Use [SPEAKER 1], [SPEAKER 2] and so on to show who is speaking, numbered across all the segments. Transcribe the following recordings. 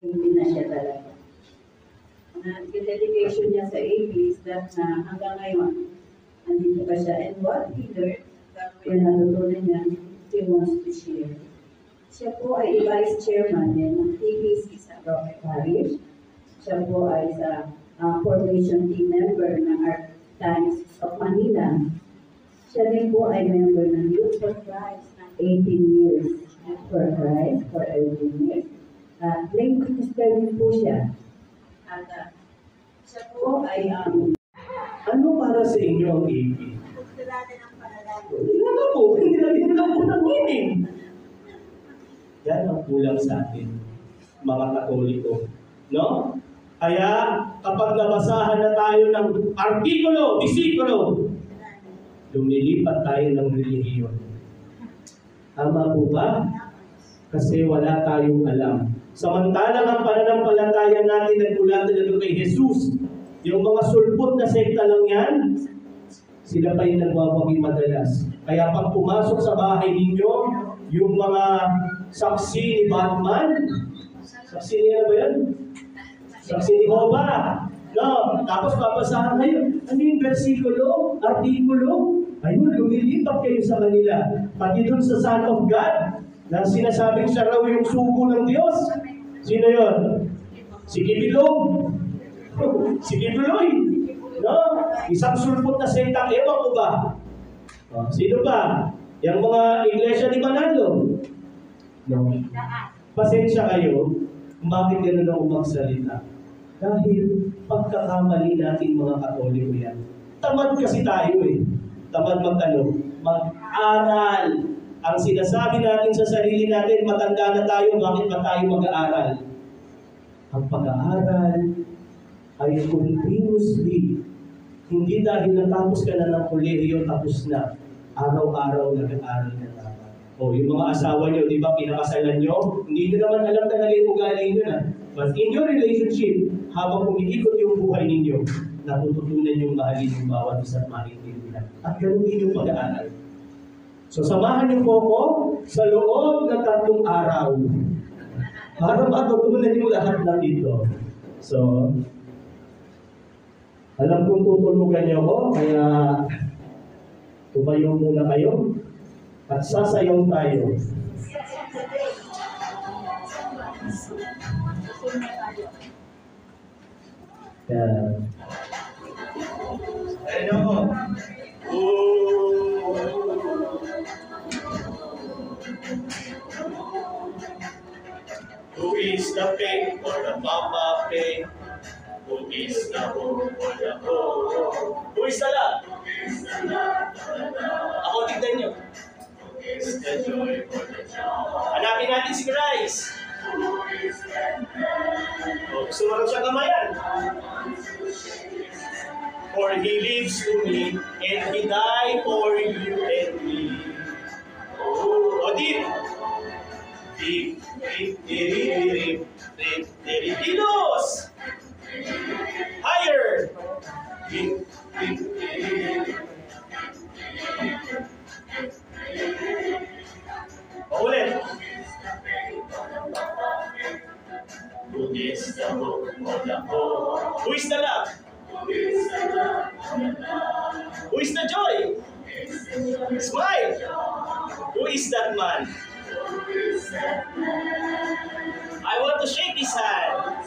[SPEAKER 1] hindi na siya talaga. Yung dedication niya sa AP is that na hanggang ngayon, andito pa siya. And what he learned, yung natutunan niya, he wants to share. Siya po ay vice chairman ng TPC sa Roque Parish. Siya po ay sa formation team member ng Archdiocese of Manila. Siya din po ay member ng Youth for Christ ng 18 years. Youth for Christ for 18 years. Lay minister din po siya. At siya po ay
[SPEAKER 2] ano para sa inyo ang AP? Hindi po, hindi lang po ng meaning. Yan ang kulang sa atin, mga Katoliko. No? Kaya, kapag nabasahan na tayo ng artikulo, disikulo, lumilipat tayo ng relihiyon. Tama po ba? Kasi wala tayong alam. Samantalang ang pananampalataya natin nagmula talaga kay Jesus, yung mga sulpot na sekta lang yan, sila pa yung nagwawagi madalas. Kaya pag pumasok sa bahay ninyo, yung mga saksi ni Batman, saksi niya ba yan? Saksi ni Jehovah. No, tapos papasahan kayo, ano yung versikulo, artikulo? Ayun, lumilipat kayo sa kanila. Pati dun sa Son of God, na sinasabing siya raw yung sugo ng Diyos. Sino yun? Si Kibilog. Si Kibiloy. No? Isang sulpot na sektang, ewan ko ba? Sino ba? Yung mga iglesia ni Manalo. No. Pasensya kayo, bakit gano'n ako magsalita? Dahil pagkakamali natin mga Katoliko yan. Tamad kasi tayo eh. Tamad mag-aral. Ang sinasabi natin sa sarili natin, matanda na tayo, bakit ba tayo mag-aaral? Ang pag-aaral ay continuously. Hindi dahil natapos ka na ng kolehiyo, tapos na. Araw-araw nag-aaral na dapat. O, yung mga asawa nyo, di ba, pinakasalan nyo? Hindi nyo naman alam talaga yung ugali nyo na. But in your relationship, habang umiikot yung buhay ninyo, natututunan yung mahalin yung bawat isa't maintindihan. At ganun din yung pag-aaral. So, samahan niyo po ako sa loob ng 3 araw para matutunan niyo lahat ng ito. So, alam kong tutulugan niyo ako, kaya tumayo muna kayo at sasayaw tayo. Yeah. Ayun ako. Who is the pig or the mama pig? Who is the who or the ho? Who is the love? Ako tignan nyo. Who is the joy or the joy? Hanapin natin si Christ. Gusto mo rin siya kamayan. For He lives to me, and He died for you and me. Oh, deep. Deep, deep, deep, deep, deep, kilos! Higher! Deep, deep, deep. Paulit. Who is the hope of the hope? Who is the love? Who is the love of the love? Who is the joy? Smile! Who is that man? I want to shake his hand.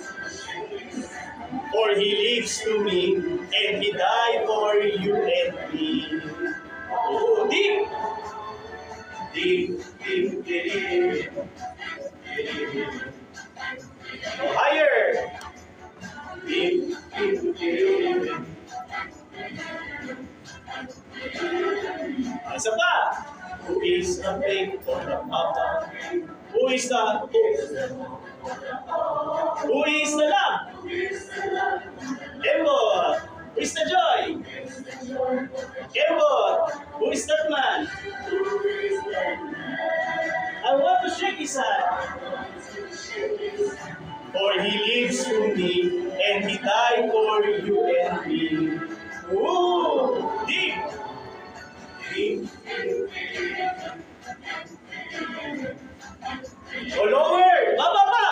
[SPEAKER 2] For He lives to me, and He died for you and me. Oh, deep! Deep, deep, deep, deep. Oh, higher! Deep, deep, deep. Isa pa! Who is the big or the papa? Who is the Who is the love? Embod. Who is the joy? Embod. Who is that man? I want to shake his hand. For He lives to me, and He died for you and me. Ooh, deep. Deep. O lower! Baba pa!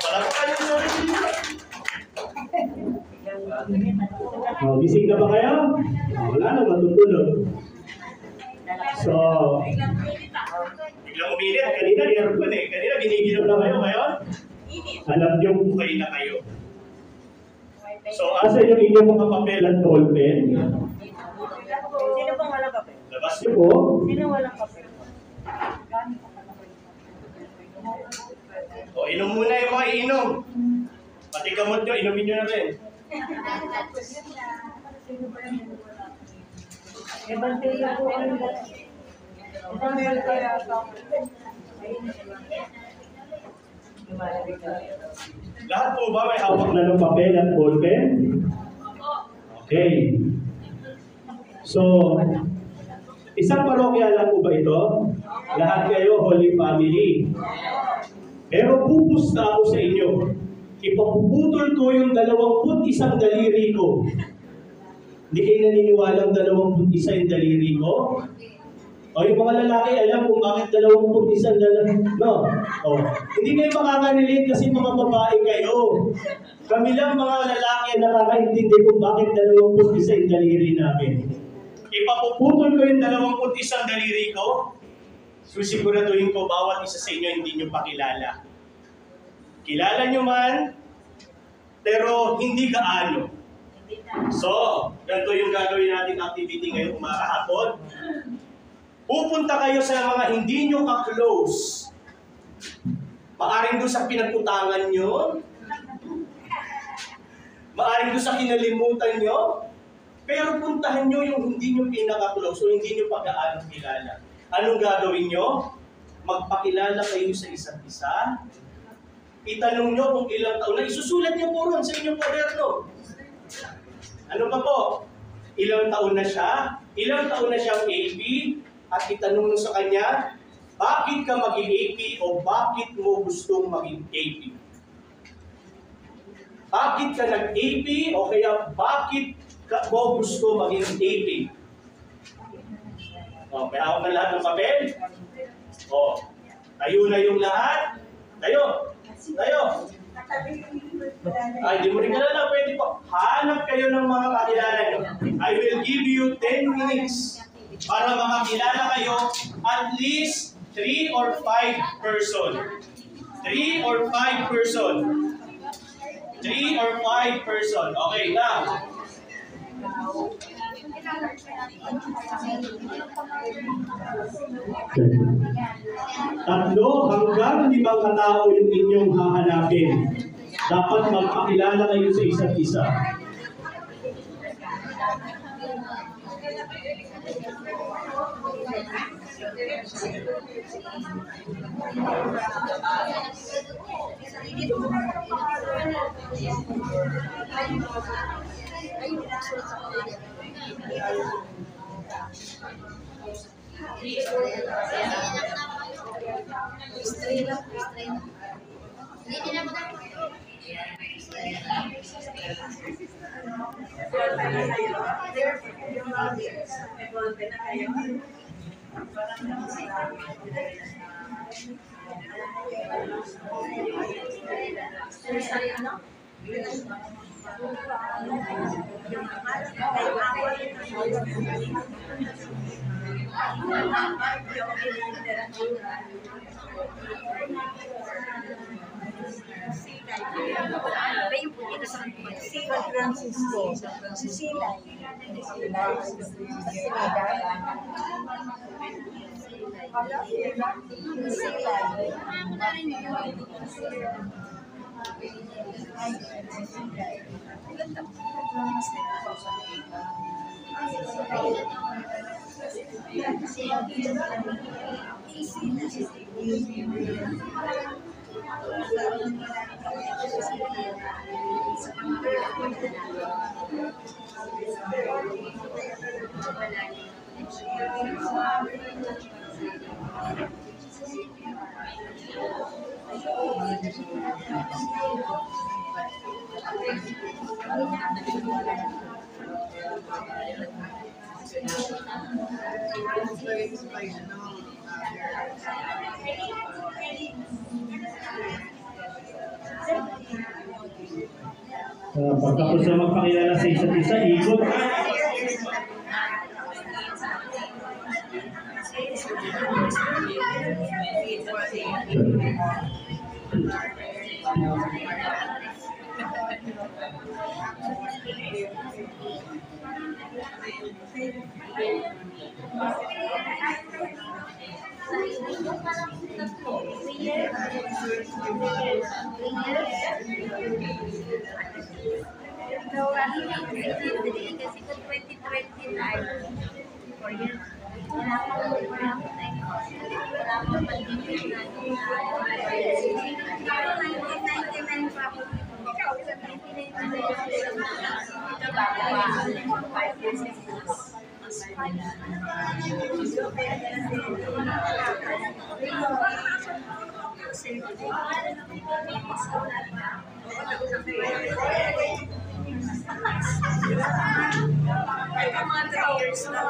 [SPEAKER 2] Palakpakan yung sarili niyo. Gising na ba kayo? Wala na, matutulog. So, biglang uminit. Kanina, aircon eh. Kanina, giniginom na kayo. Ngayon, alam niyo buhay na kayo. So, asa yung inyong mga papel at ballpen?
[SPEAKER 3] Sino pang walang kape?
[SPEAKER 2] Labas niyo po.
[SPEAKER 3] Sino walang kape?
[SPEAKER 2] O, inom muna yung mga iinom. Pati gamot nyo, inumin nyo na rin.
[SPEAKER 3] Ebantila po ang Ebantila kaya
[SPEAKER 2] Lahat po ba may hawak na ng papel at ballpen? Okay. So, isang parokya lang po ba ito? Lahat kayo, Holy Family. Pero pupusta ako sa inyo. Ipapuputol ko yung 21 daliri ko. Hindi kayo naniniwalang 21 yung daliri ko? O yung mga lalaki, alam kung bakit 21 daliri? No. O, hindi kayo makaka-relate kasi mga babae kayo. Kami lang mga lalaki ang nakakaintindi kung bakit 21 yung daliri namin. Ipapuputol ko yung 21 daliri ko. Susiguraduhin ko bawat isa sa inyo hindi nyo pakilala. Kilala nyo man, pero hindi gaano. So, ganito yung gagawin natin activity ngayong umakahapon. Pupunta kayo sa mga hindi nyo ka-close. Maaring doon sa pinagputangan nyo, maaring doon sa kinalimutan nyo, pero puntahan nyo yung hindi nyo pinaka-close o hindi nyo pag-aano kilala. Anong gagawin nyo? Magpakilala kayo sa isa't isa. Itanong nyo kung ilang taon na. Isusulat nyo po ron sa inyong kwaderno. Ano pa po? Ilang taon na siya? Ilang taon na siyang AP? At itanong nyo sa kanya, bakit ka maging AP o bakit mo gustong maging AP? Bakit ka nag-AP o kaya bakit mo gusto maging AP? O, may hawak na lahat ng papel? O, tayo na yung lahat? Tayo! Tayo! Ay, di mo rin kalala. Pwede po. Hanap kayo ng mga kakilala nyo. I will give you 10 minutes para makakilala kayo at least 3 or 5 person. 3 or 5 person. 3 or 5 person. Okay, now. Tatlo hanggang 5 katao yung inyong hahanapin. Dapat magpakilala kayo sa isa't isa.
[SPEAKER 3] San Francisco, si Silay.
[SPEAKER 2] Pagkapos na magpakilala sa isa't isa, ikot.
[SPEAKER 4] So, kasi ko 2029, 4 years. Wala pang pandemic na. 1999 pa ako. 3 years na.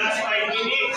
[SPEAKER 2] Last 5 minutes.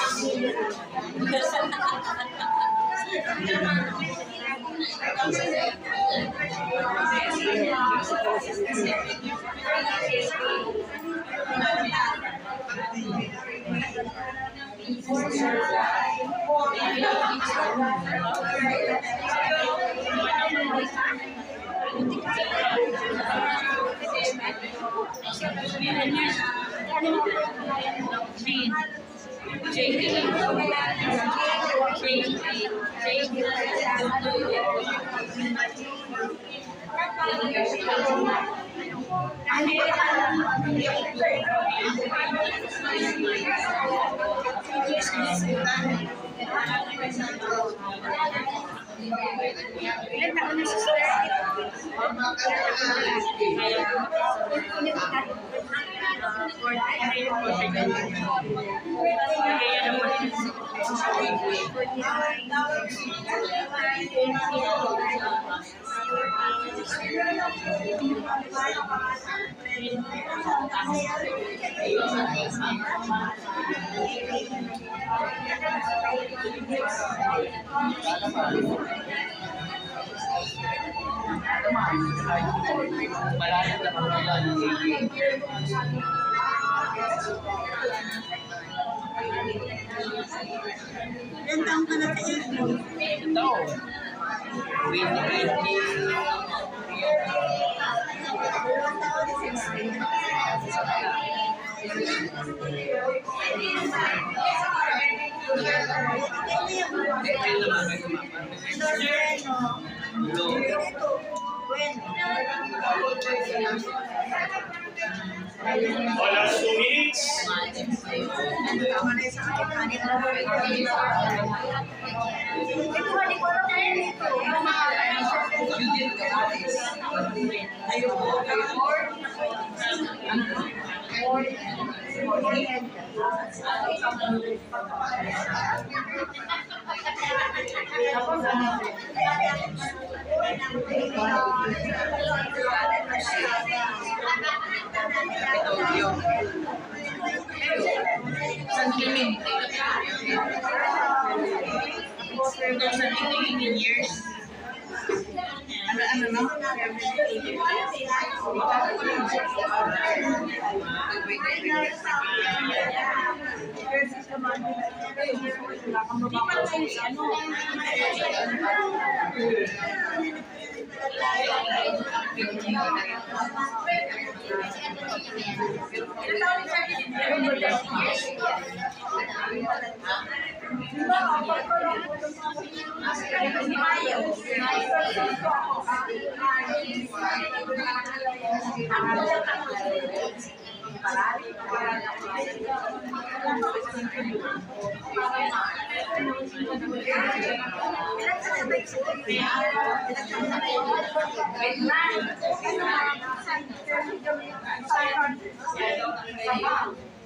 [SPEAKER 4] Ilan taong ka na sa age?
[SPEAKER 5] Ito. 2020.
[SPEAKER 2] Wala 2 minutes.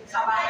[SPEAKER 3] Sabay.